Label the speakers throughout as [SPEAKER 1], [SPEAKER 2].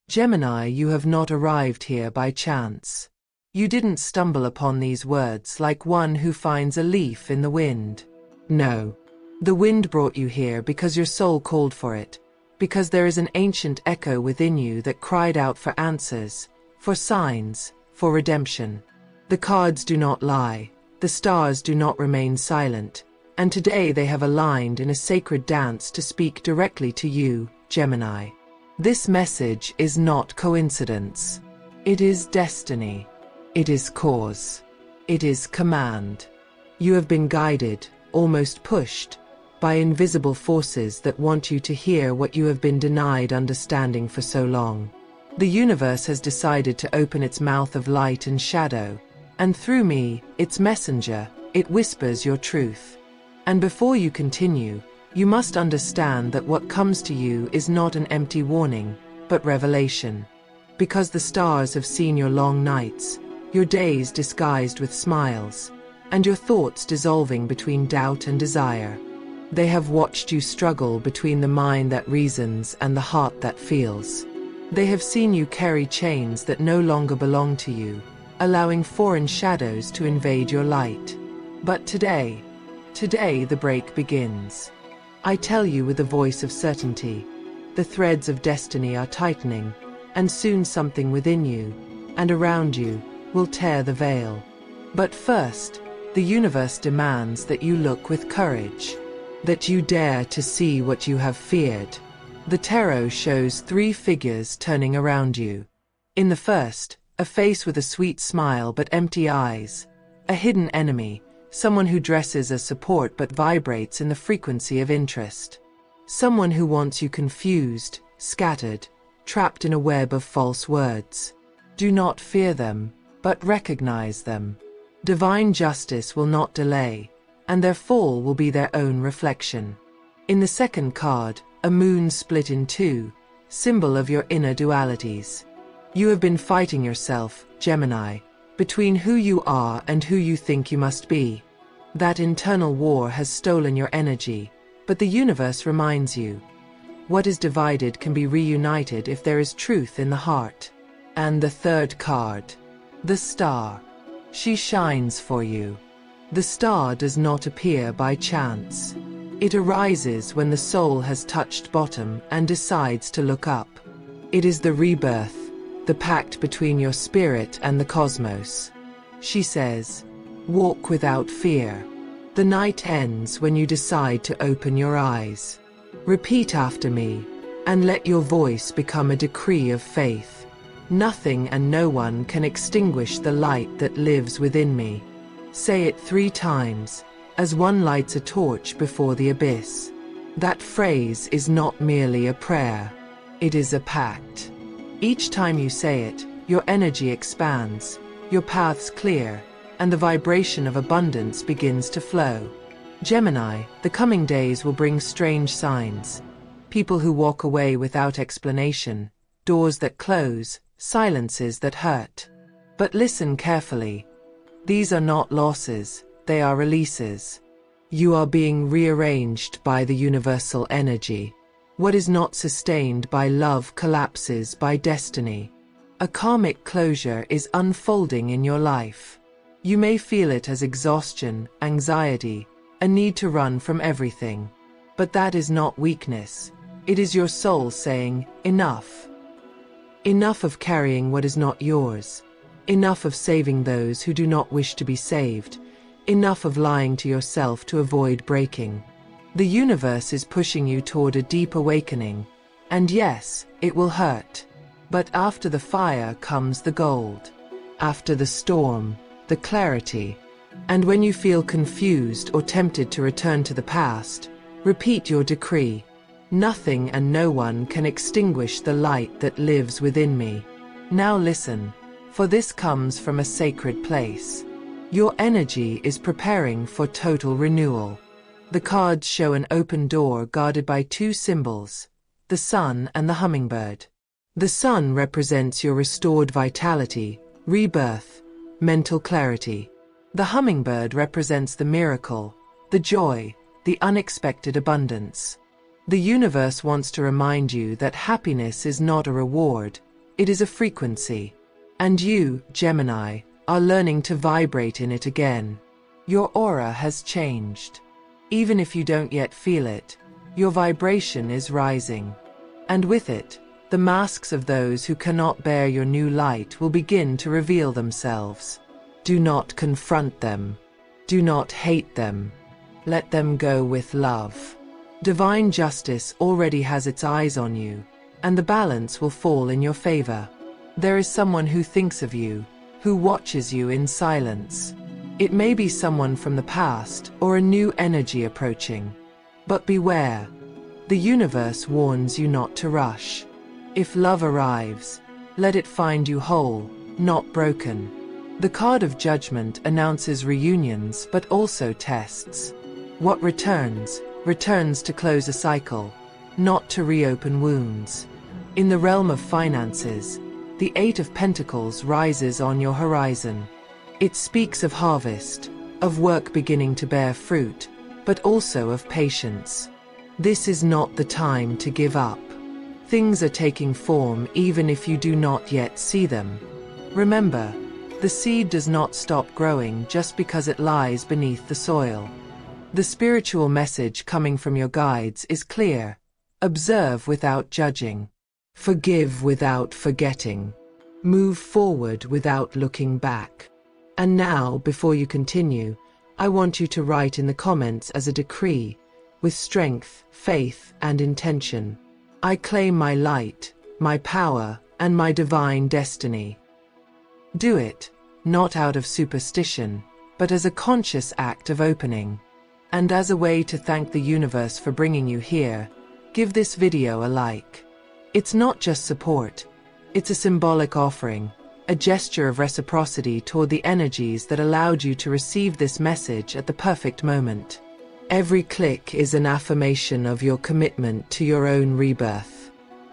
[SPEAKER 1] Gemini, you have not arrived here by chance. You didn't stumble upon these words like one who finds a leaf in the wind. No. The wind brought you here because your soul called for it, because there is an ancient echo within you that cried out for answers, for signs, for redemption. The cards do not lie, the stars do not remain silent, and today they have aligned in a sacred dance to speak directly to you, Gemini. This message is not coincidence. It is destiny. It is cause. It is command. You have been guided, almost pushed, by invisible forces that want you to hear what you have been denied understanding for so long. The universe has decided to open its mouth of light and shadow, and through me, its messenger, it whispers your truth. And before you continue, you must understand that what comes to you is not an empty warning, but revelation. Because the stars have seen your long nights, your days disguised with smiles, and your thoughts dissolving between doubt and desire. They have watched you struggle between the mind that reasons and the heart that feels. They have seen you carry chains that no longer belong to you, allowing foreign shadows to invade your light. But today the break begins. I tell you with a voice of certainty, the threads of destiny are tightening, and soon something within you, and around you, will tear the veil. But first, the universe demands that you look with courage, that you dare to see what you have feared. The tarot shows 3 figures turning around you. In the first, a face with a sweet smile but empty eyes, a hidden enemy, someone who dresses as support but vibrates in the frequency of interest. Someone who wants you confused, scattered, trapped in a web of false words. Do not fear them, but recognize them. Divine justice will not delay, and their fall will be their own reflection. In the second card, a moon split in 2, symbol of your inner dualities. You have been fighting yourself, Gemini, between who you are and who you think you must be. That internal war has stolen your energy, but the universe reminds you, what is divided can be reunited if there is truth in the heart. And the third card, the star. She shines for you. The star does not appear by chance. It arises when the soul has touched bottom and decides to look up. It is the rebirth, the pact between your spirit and the cosmos. She says, walk without fear. The night ends when you decide to open your eyes. Repeat after me, and let your voice become a decree of faith. Nothing and no one can extinguish the light that lives within me. Say it 3 times, as one lights a torch before the abyss. That phrase is not merely a prayer. It is a pact. Each time you say it, your energy expands, your paths clear, and the vibration of abundance begins to flow. Gemini, the coming days will bring strange signs. People who walk away without explanation, doors that close, silences that hurt. But listen carefully. These are not losses, they are releases. You are being rearranged by the universal energy. What is not sustained by love collapses by destiny. A karmic closure is unfolding in your life. You may feel it as exhaustion, anxiety, a need to run from everything. But that is not weakness. It is your soul saying, enough. Enough of carrying what is not yours. Enough of saving those who do not wish to be saved. Enough of lying to yourself to avoid breaking. The universe is pushing you toward a deep awakening. And yes, it will hurt. But after the fire comes the gold. After the storm, the clarity. And when you feel confused or tempted to return to the past, repeat your decree. Nothing and no one can extinguish the light that lives within me. Now listen, for this comes from a sacred place. Your energy is preparing for total renewal. The cards show an open door guarded by 2 symbols, the sun and the hummingbird. The sun represents your restored vitality, rebirth, mental clarity. The hummingbird represents the miracle, the joy, the unexpected abundance. The universe wants to remind you that happiness is not a reward, It is a frequency. And you, Gemini, are learning to vibrate in it again. Your aura has changed. Even if you don't yet feel it, your vibration is rising. And with it, the masks of those who cannot bear your new light will begin to reveal themselves. Do not confront them. Do not hate them. Let them go with love. Divine justice already has its eyes on you, and the balance will fall in your favor. There is someone who thinks of you, who watches you in silence. It may be someone from the past or a new energy approaching. But beware. The universe warns you not to rush. If love arrives, let it find you whole, not broken. The card of judgment announces reunions but also tests. What returns to close a cycle, not to reopen wounds. In the realm of finances, the Eight of Pentacles rises on your horizon. It speaks of harvest, of work beginning to bear fruit, but also of patience. This is not the time to give up. Things are taking form even if you do not yet see them. Remember, the seed does not stop growing just because it lies beneath the soil. The spiritual message coming from your guides is clear. Observe without judging. Forgive without forgetting. Move forward without looking back. And now, before you continue, I want you to write in the comments as a decree, with strength, faith, and intention. I claim my light, my power, and my divine destiny. Do it, not out of superstition, but as a conscious act of opening. And as a way to thank the universe for bringing you here, give this video a like. It's not just support, it's a symbolic offering, a gesture of reciprocity toward the energies that allowed you to receive this message at the perfect moment. Every click is an affirmation of your commitment to your own rebirth.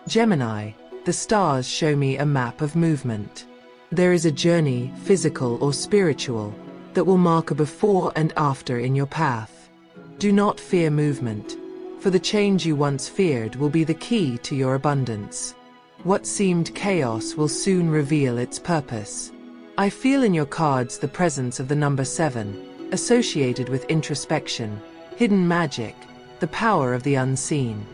[SPEAKER 1] Gemini, the stars show me a map of movement. There is a journey, physical or spiritual, that will mark a before and after in your path. Do not fear movement, for the change you once feared will be the key to your abundance. What seemed chaos will soon reveal its purpose. I feel in your cards the presence of the number 7, associated with introspection, hidden magic, the power of the unseen,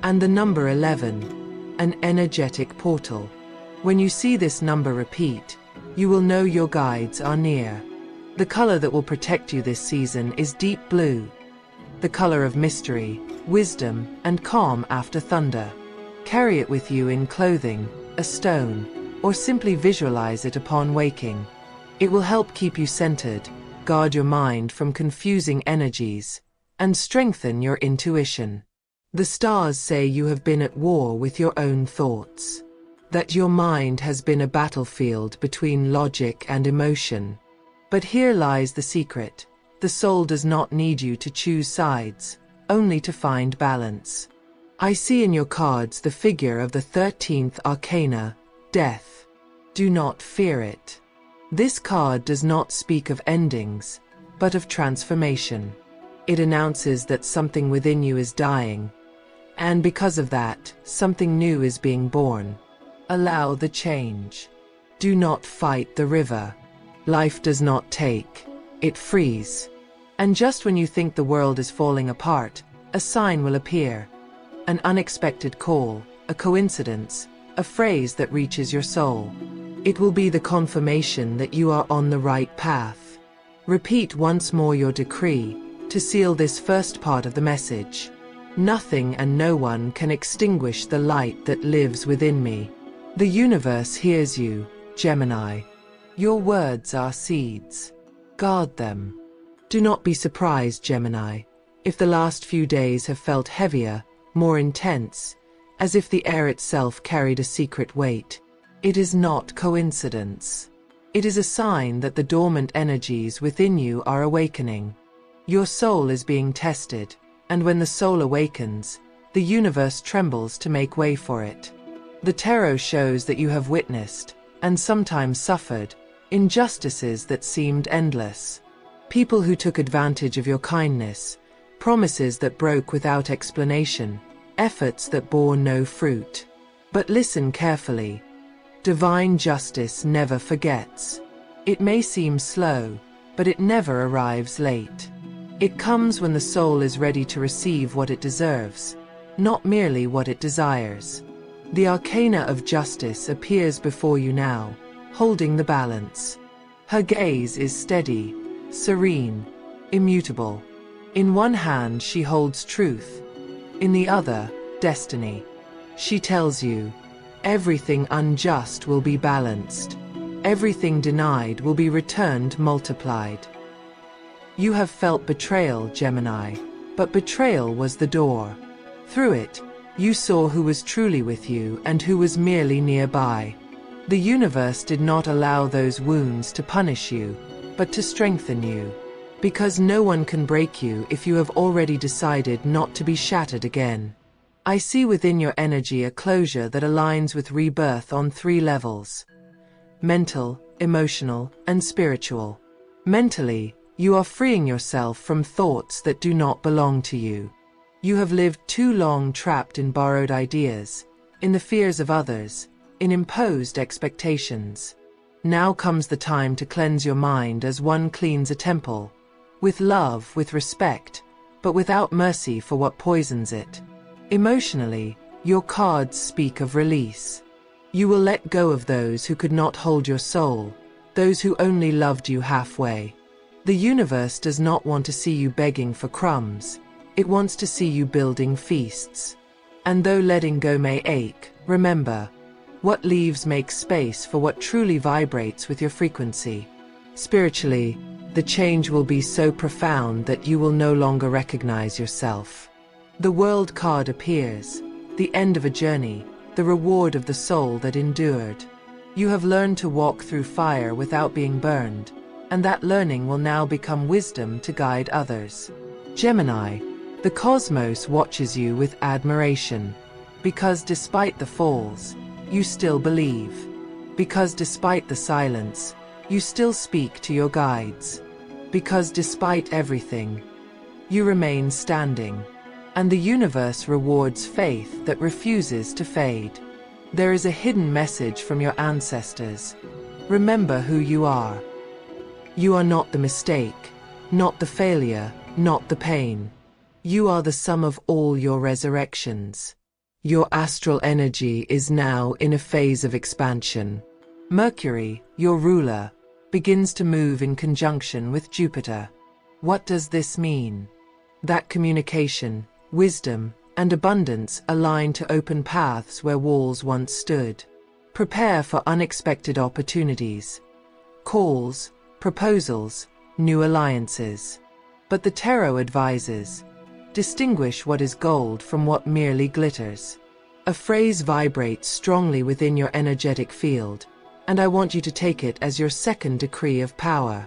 [SPEAKER 1] and the number 11, an energetic portal. When you see this number repeat, you will know your guides are near. The color that will protect you this season is deep blue, the color of mystery, wisdom, and calm after thunder. Carry it with you in clothing, a stone, or simply visualize it upon waking. It will help keep you centered, guard your mind from confusing energies, and strengthen your intuition. The stars say you have been at war with your own thoughts, that your mind has been a battlefield between logic and emotion. But here lies the secret. The soul does not need you to choose sides, only to find balance. I see in your cards the figure of the 13th arcana, death. Do not fear it. This card does not speak of endings, but of transformation. It announces that something within you is dying, and because of that, something new is being born. Allow the change. Do not fight the river. Life does not take, it frees. And just when you think the world is falling apart, a sign will appear. An unexpected call, a coincidence, a phrase that reaches your soul. It will be the confirmation that you are on the right path. Repeat once more your decree, to seal this first part of the message. Nothing and no one can extinguish the light that lives within me. The universe hears you, Gemini. Your words are seeds. Guard them. Do not be surprised, Gemini, if the last few days have felt heavier, more intense, as if the air itself carried a secret weight. It is not coincidence. It is a sign that the dormant energies within you are awakening. Your soul is being tested, and when the soul awakens, the universe trembles to make way for it. The tarot shows that you have witnessed, and sometimes suffered, injustices that seemed endless. People who took advantage of your kindness, promises that broke without explanation, efforts that bore no fruit. But listen carefully. Divine justice never forgets. It may seem slow, but it never arrives late. It comes when the soul is ready to receive what it deserves, not merely what it desires. The arcana of justice appears before you now, holding the balance. Her gaze is steady, serene, immutable. In one hand she holds truth, in the other, destiny. She tells you, everything unjust will be balanced. Everything denied will be returned multiplied. You have felt betrayal, Gemini, but betrayal was the door. Through it, you saw who was truly with you and who was merely nearby. The universe did not allow those wounds to punish you, but to strengthen you. Because no one can break you if you have already decided not to be shattered again. I see within your energy a closure that aligns with rebirth on 3 levels: mental, emotional, and spiritual. Mentally, you are freeing yourself from thoughts that do not belong to you. You have lived too long trapped in borrowed ideas, in the fears of others, in imposed expectations. Now comes the time to cleanse your mind as one cleans a temple, with love, with respect, but without mercy for what poisons it. Emotionally, your cards speak of release. You will let go of those who could not hold your soul, those who only loved you halfway. The universe does not want to see you begging for crumbs. It wants to see you building feasts. And though letting go may ache, remember, what leaves makes space for what truly vibrates with your frequency. Spiritually, the change will be so profound that you will no longer recognize yourself. The World card appears, the end of a journey, the reward of the soul that endured. You have learned to walk through fire without being burned, and that learning will now become wisdom to guide others. Gemini, the cosmos watches you with admiration, because despite the falls, you still believe. Because despite the silence, you still speak to your guides. Because despite everything, you remain standing. And the universe rewards faith that refuses to fade. There is a hidden message from your ancestors. Remember who you are. You are not the mistake, not the failure, not the pain. You are the sum of all your resurrections. Your astral energy is now in a phase of expansion. Mercury, your ruler, begins to move in conjunction with Jupiter. What does this mean? That communication, wisdom, and abundance align to open paths where walls once stood. Prepare for unexpected opportunities. Calls, proposals, new alliances. But the tarot advises, distinguish what is gold from what merely glitters. A phrase vibrates strongly within your energetic field, and I want you to take it as your second decree of power.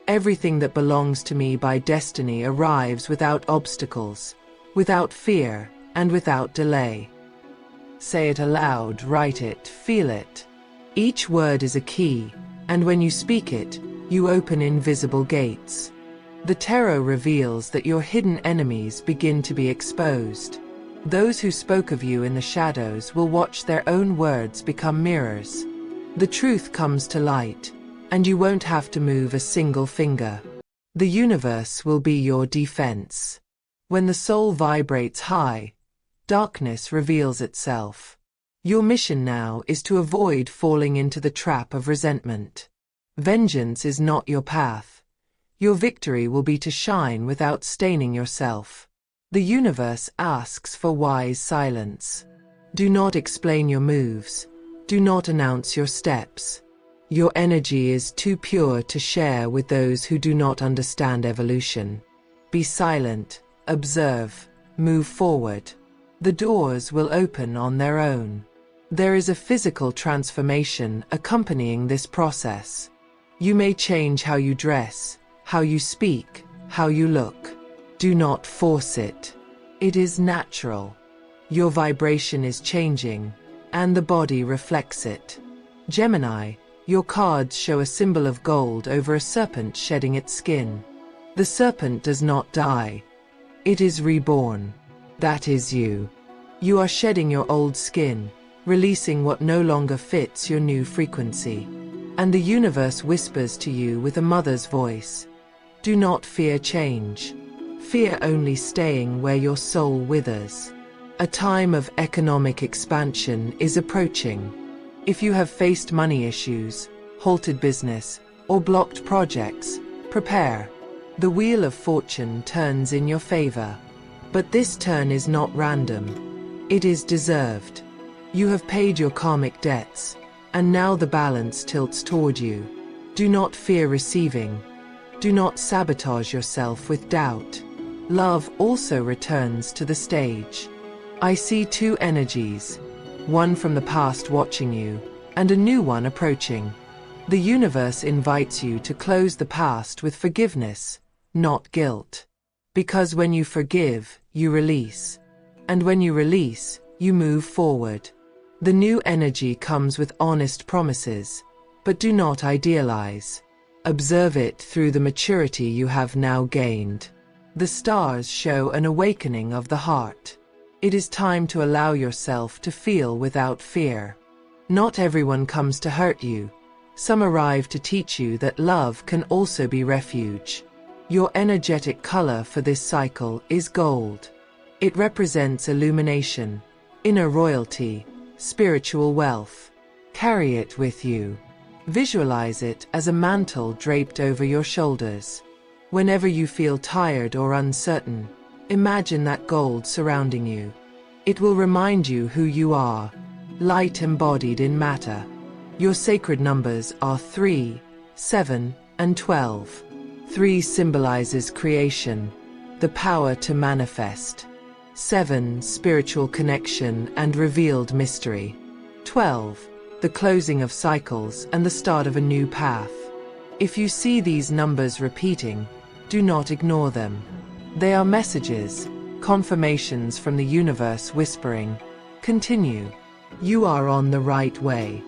[SPEAKER 1] Everything that belongs to me by destiny arrives without obstacles, without fear, and without delay. Say it aloud, write it, feel it. Each word is a key, and when you speak it, you open invisible gates. The tarot reveals that your hidden enemies begin to be exposed. Those who spoke of you in the shadows will watch their own words become mirrors. The truth comes to light, and you won't have to move a single finger. The universe will be your defense. When the soul vibrates high, darkness reveals itself. Your mission now is to avoid falling into the trap of resentment. Vengeance is not your path. Your victory will be to shine without staining yourself. The universe asks for wise silence. Do not explain your moves. Do not announce your steps. Your energy is too pure to share with those who do not understand evolution. Be silent, observe, move forward. The doors will open on their own. There is a physical transformation accompanying this process. You may change how you dress, how you speak, how you look. Do not force it. It is natural. Your vibration is changing, and the body reflects it. Gemini, your cards show a symbol of gold over a serpent shedding its skin. The serpent does not die. It is reborn. That is you. You are shedding your old skin, releasing what no longer fits your new frequency. And the universe whispers to you with a mother's voice, do not fear change. Fear only staying where your soul withers. A time of economic expansion is approaching. If you have faced money issues, halted business, or blocked projects, prepare. The wheel of fortune turns in your favor. But this turn is not random. It is deserved. You have paid your karmic debts, and now the balance tilts toward you. Do not fear receiving. Do not sabotage yourself with doubt. Love also returns to the stage. I see two energies, one from the past watching you, and a new one approaching. The universe invites you to close the past with forgiveness, not guilt. Because when you forgive, you release. And when you release, you move forward. The new energy comes with honest promises, but do not idealize. Observe it through the maturity you have now gained. The stars show an awakening of the heart. It is time to allow yourself to feel without fear. Not everyone comes to hurt you. Some arrive to teach you that love can also be refuge. Your energetic color for this cycle is gold. It represents illumination, inner royalty, spiritual wealth. Carry it with you. Visualize it as a mantle draped over your shoulders. Whenever you feel tired or uncertain, imagine that gold surrounding you. It will remind you who you are, light embodied in matter. Your sacred numbers are 3, 7, and 12. 3 symbolizes creation, the power to manifest. 7, spiritual connection and revealed mystery. 12, the closing of cycles and the start of a new path. If you see these numbers repeating, do not ignore them. They are messages, confirmations from the universe whispering, continue. You are on the right way.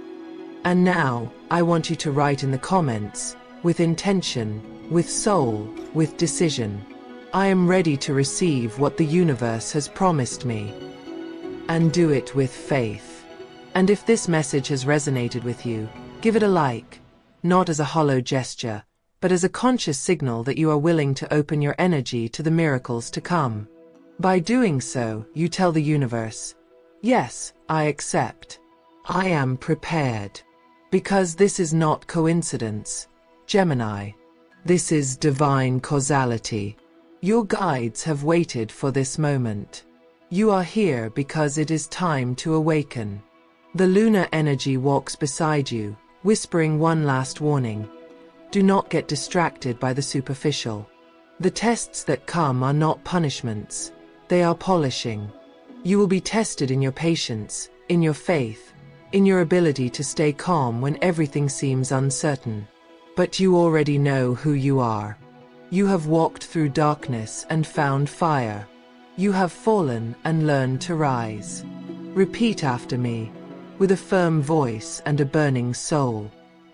[SPEAKER 1] And now, I want you to write in the comments, with intention, with soul, with decision. I am ready to receive what the universe has promised me. And do it with faith. And if this message has resonated with you, give it a like, not as a hollow gesture, but as a conscious signal that you are willing to open your energy to the miracles to come. By doing so, you tell the universe, yes, I accept. I am prepared. Because this is not coincidence, Gemini. This is divine causality. Your guides have waited for this moment. You are here because it is time to awaken. The lunar energy walks beside you, whispering one last warning. Do not get distracted by the superficial. The tests that come are not punishments. They are polishing. You will be tested in your patience, in your faith, in your ability to stay calm when everything seems uncertain. But you already know who you are. You have walked through darkness and found fire. You have fallen and learned to rise. Repeat after me, with a firm voice and a burning soul.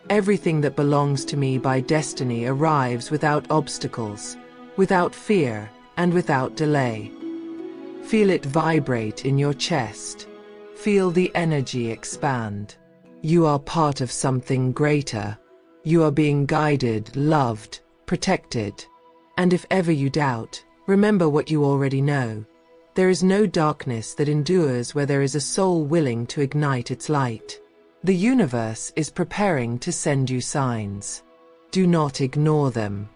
[SPEAKER 1] Everything that belongs to me by destiny arrives without obstacles, without fear, and without delay. Feel it vibrate in your chest. Feel the energy expand. You are part of something greater. You are being guided, loved, protected. And if ever you doubt, remember what you already know. There is no darkness that endures where there is a soul willing to ignite its light. The universe is preparing to send you signs. Do not ignore them.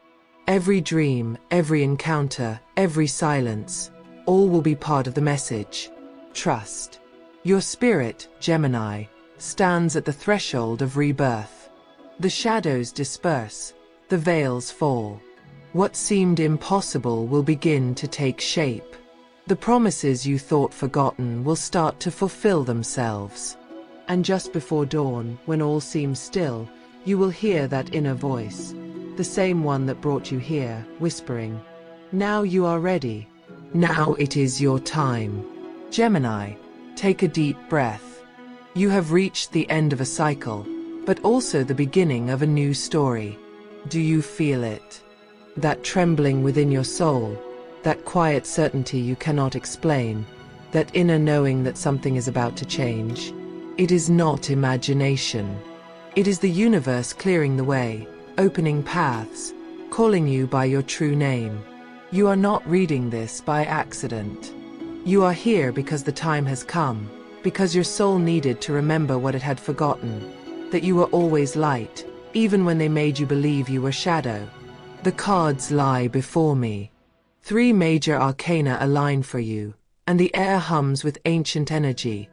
[SPEAKER 1] Every dream, every encounter, every silence, all will be part of the message. Trust. Your spirit, Gemini, stands at the threshold of rebirth. The shadows disperse, the veils fall. What seemed impossible will begin to take shape. The promises you thought forgotten will start to fulfill themselves. And just before dawn, when all seems still, you will hear that inner voice, the same one that brought you here, whispering, now you are ready. Now it is your time. Gemini, take a deep breath. You have reached the end of a cycle, but also the beginning of a new story. Do you feel it? That trembling within your soul, that quiet certainty you cannot explain, that inner knowing that something is about to change. It is not imagination. It is the universe clearing the way, opening paths, calling you by your true name. You are not reading this by accident. You are here because the time has come, because your soul needed to remember what it had forgotten, that you were always light, even when they made you believe you were shadow. The cards lie before me. 3 major arcana align for you, and the air hums with ancient energy.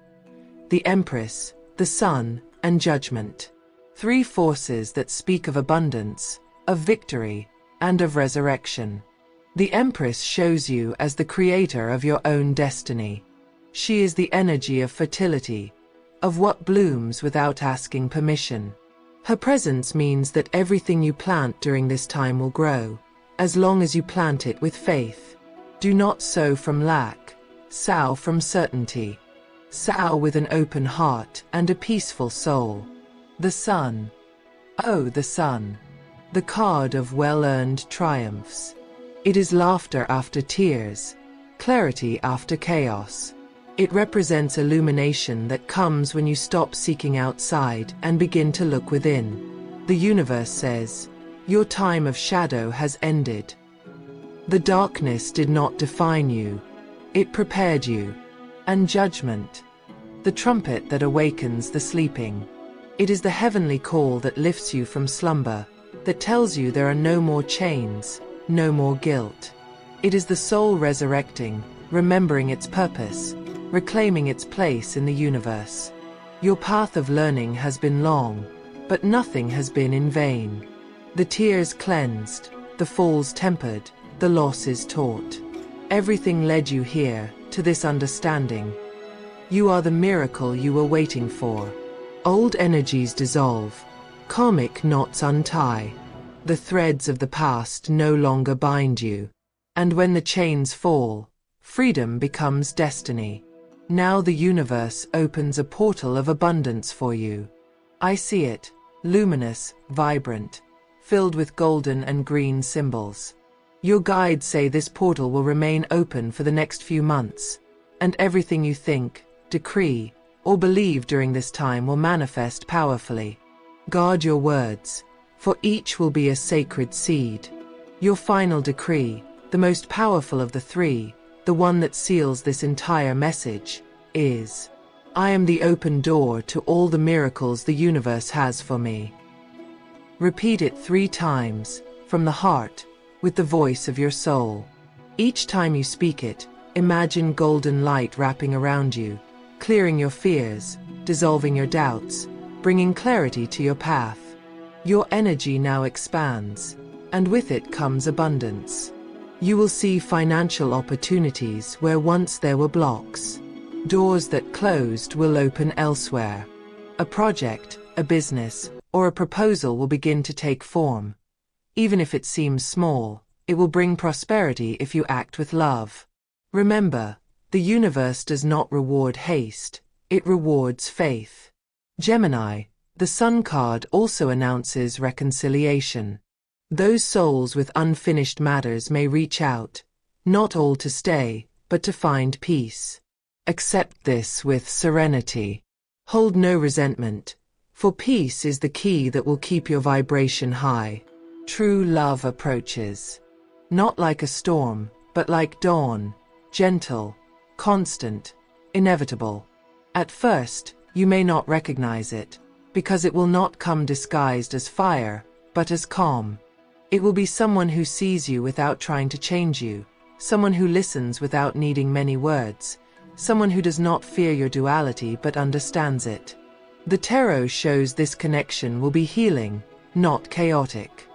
[SPEAKER 1] The Empress, the Sun, and Judgment. 3 forces that speak of abundance, of victory, and of resurrection. The Empress shows you as the creator of your own destiny. She is the energy of fertility, of what blooms without asking permission. Her presence means that everything you plant during this time will grow, as long as you plant it with faith. Do not sow from lack, sow from certainty. Sow with an open heart and a peaceful soul. The Sun. Oh, the Sun. The card of well-earned triumphs. It is laughter after tears, clarity after chaos. It represents illumination that comes when you stop seeking outside and begin to look within. The universe says, your time of shadow has ended. The darkness did not define you. It prepared you. And Judgment. The trumpet that awakens the sleeping. It is the heavenly call that lifts you from slumber, that tells you there are no more chains, no more guilt. It is the soul resurrecting, remembering its purpose, reclaiming its place in the universe. Your path of learning has been long, but nothing has been in vain. The tears cleansed, the falls tempered, the losses taught. Everything led you here, to this understanding. You are the miracle you were waiting for. Old energies dissolve, karmic knots untie. The threads of the past no longer bind you. And when the chains fall, freedom becomes destiny. Now the universe opens a portal of abundance for you. I see it, luminous, vibrant, filled with golden and green symbols. Your guides say this portal will remain open for the next few months, and everything you think, decree, or believe during this time will manifest powerfully. Guard your words, for each will be a sacred seed. Your final decree, the most powerful of the 3, the one that seals this entire message, is, I am the open door to all the miracles the universe has for me. Repeat it 3 times, from the heart, with the voice of your soul. Each time you speak it, imagine golden light wrapping around you, clearing your fears, dissolving your doubts, bringing clarity to your path. Your energy now expands, and with it comes abundance. You will see financial opportunities where once there were blocks. Doors that closed will open elsewhere. A project, a business, or a proposal will begin to take form. Even if it seems small, it will bring prosperity if you act with love. Remember, the universe does not reward haste, it rewards faith. Gemini, the Sun card also announces reconciliation. Those souls with unfinished matters may reach out, not all to stay, but to find peace. Accept this with serenity. Hold no resentment, for peace is the key that will keep your vibration high. True love approaches, not like a storm, but like dawn, gentle, constant, inevitable. At first, you may not recognize it, because it will not come disguised as fire, but as calm. It will be someone who sees you without trying to change you, someone who listens without needing many words, someone who does not fear your duality but understands it. The tarot shows this connection will be healing, not chaotic.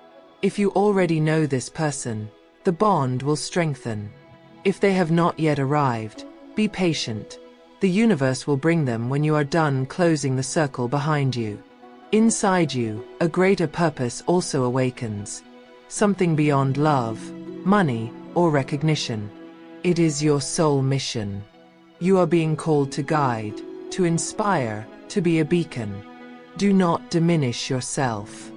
[SPEAKER 1] If you already know this person, the bond will strengthen. If they have not yet arrived, be patient. The universe will bring them when you are done closing the circle behind you. Inside you, a greater purpose also awakens. Something beyond love, money, or recognition. It is your soul mission. You are being called to guide, to inspire, to be a beacon. Do not diminish yourself.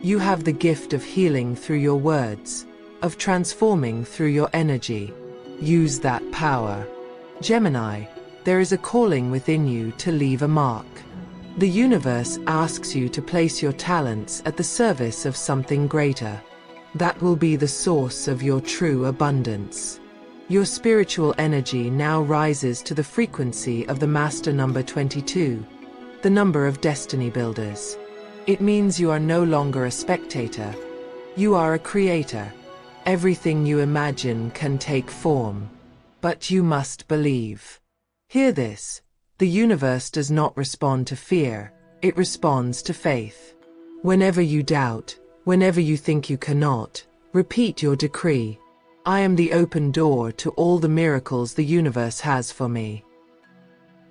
[SPEAKER 1] You have the gift of healing through your words, of transforming through your energy. Use that power. Gemini, there is a calling within you to leave a mark. The universe asks you to place your talents at the service of something greater. That will be the source of your true abundance. Your spiritual energy now rises to the frequency of the master number 22, the number of destiny builders. It means you are no longer a spectator. You are a creator. Everything you imagine can take form. But you must believe. Hear this. The universe does not respond to fear, it responds to faith. Whenever you doubt, whenever you think you cannot, repeat your decree. I am the open door to all the miracles the universe has for me.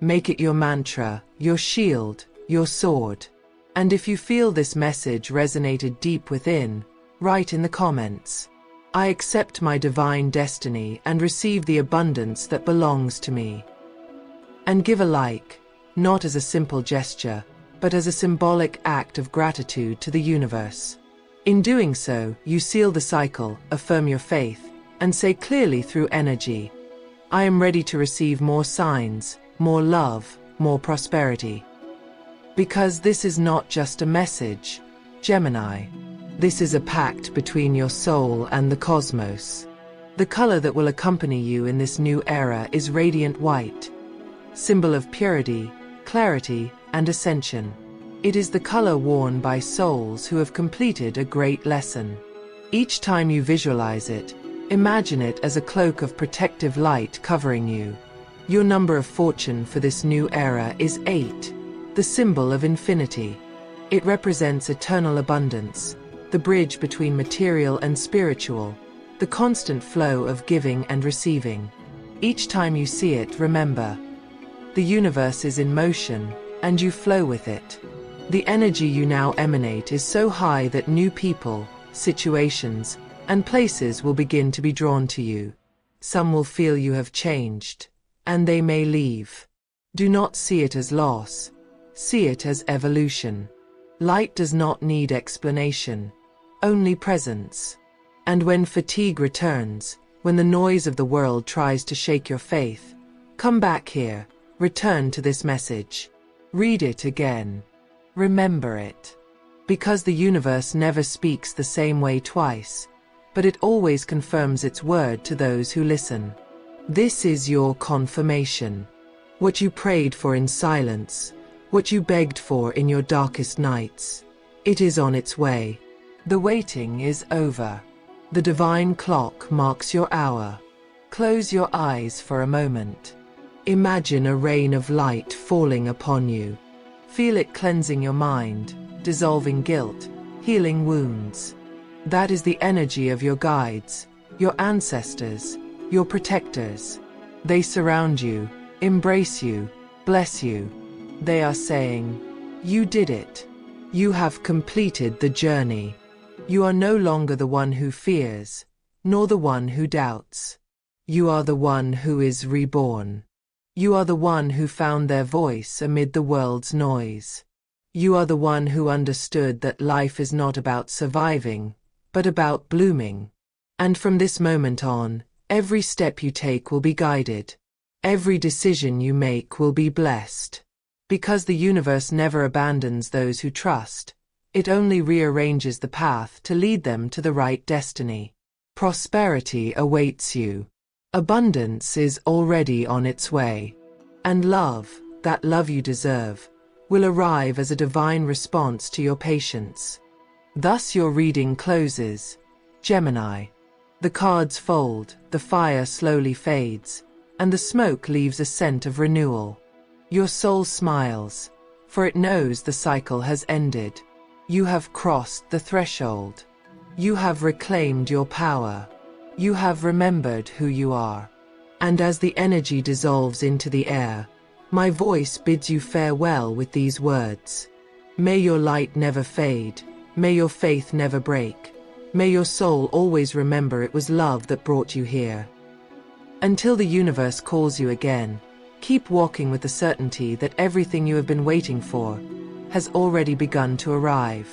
[SPEAKER 1] Make it your mantra, your shield, your sword. And if you feel this message resonated deep within, write in the comments. I accept my divine destiny and receive the abundance that belongs to me. And give a like, not as a simple gesture, but as a symbolic act of gratitude to the universe. In doing so, you seal the cycle, affirm your faith, and say clearly through energy, I am ready to receive more signs, more love, more prosperity. Because this is not just a message, Gemini. This is a pact between your soul and the cosmos. The color that will accompany you in this new era is radiant white, symbol of purity, clarity, and ascension. It is the color worn by souls who have completed a great lesson. Each time you visualize it, imagine it as a cloak of protective light covering you. Your number of fortune for this new era is 8, the symbol of infinity. It represents eternal abundance, the bridge between material and spiritual, the constant flow of giving and receiving. Each time you see it, remember, the universe is in motion, and you flow with it. The energy you now emanate is so high that new people, situations, and places will begin to be drawn to you. Some will feel you have changed, and they may leave. Do not see it as loss. See it as evolution. Light does not need explanation, only presence. And when fatigue returns, when the noise of the world tries to shake your faith, come back here. Return to this message. Read it again. Remember it. Because the universe never speaks the same way twice, but it always confirms its word to those who listen. This is your confirmation. What you prayed for in silence, what you begged for in your darkest nights, it is on its way. The waiting is over. The divine clock marks your hour. Close your eyes for a moment. Imagine a rain of light falling upon you. Feel it cleansing your mind, dissolving guilt, healing wounds. That is the energy of your guides, your ancestors, your protectors. They surround you, embrace you, bless you. They are saying, you did it. You have completed the journey. You are no longer the one who fears, nor the one who doubts. You are the one who is reborn. You are the one who found their voice amid the world's noise. You are the one who understood that life is not about surviving, but about blooming. And from this moment on, every step you take will be guided. Every decision you make will be blessed. Because the universe never abandons those who trust, it only rearranges the path to lead them to the right destiny. Prosperity awaits you. Abundance is already on its way. And love, that love you deserve, will arrive as a divine response to your patience. Thus your reading closes, Gemini. The cards fold, the fire slowly fades, and the smoke leaves a scent of renewal. Your soul smiles, for it knows the cycle has ended. You have crossed the threshold. You have reclaimed your power. You have remembered who you are. And as the energy dissolves into the air, my voice bids you farewell with these words. May your light never fade. May your faith never break. May your soul always remember it was love that brought you here. Until the universe calls you again, keep walking with the certainty that everything you have been waiting for has already begun to arrive.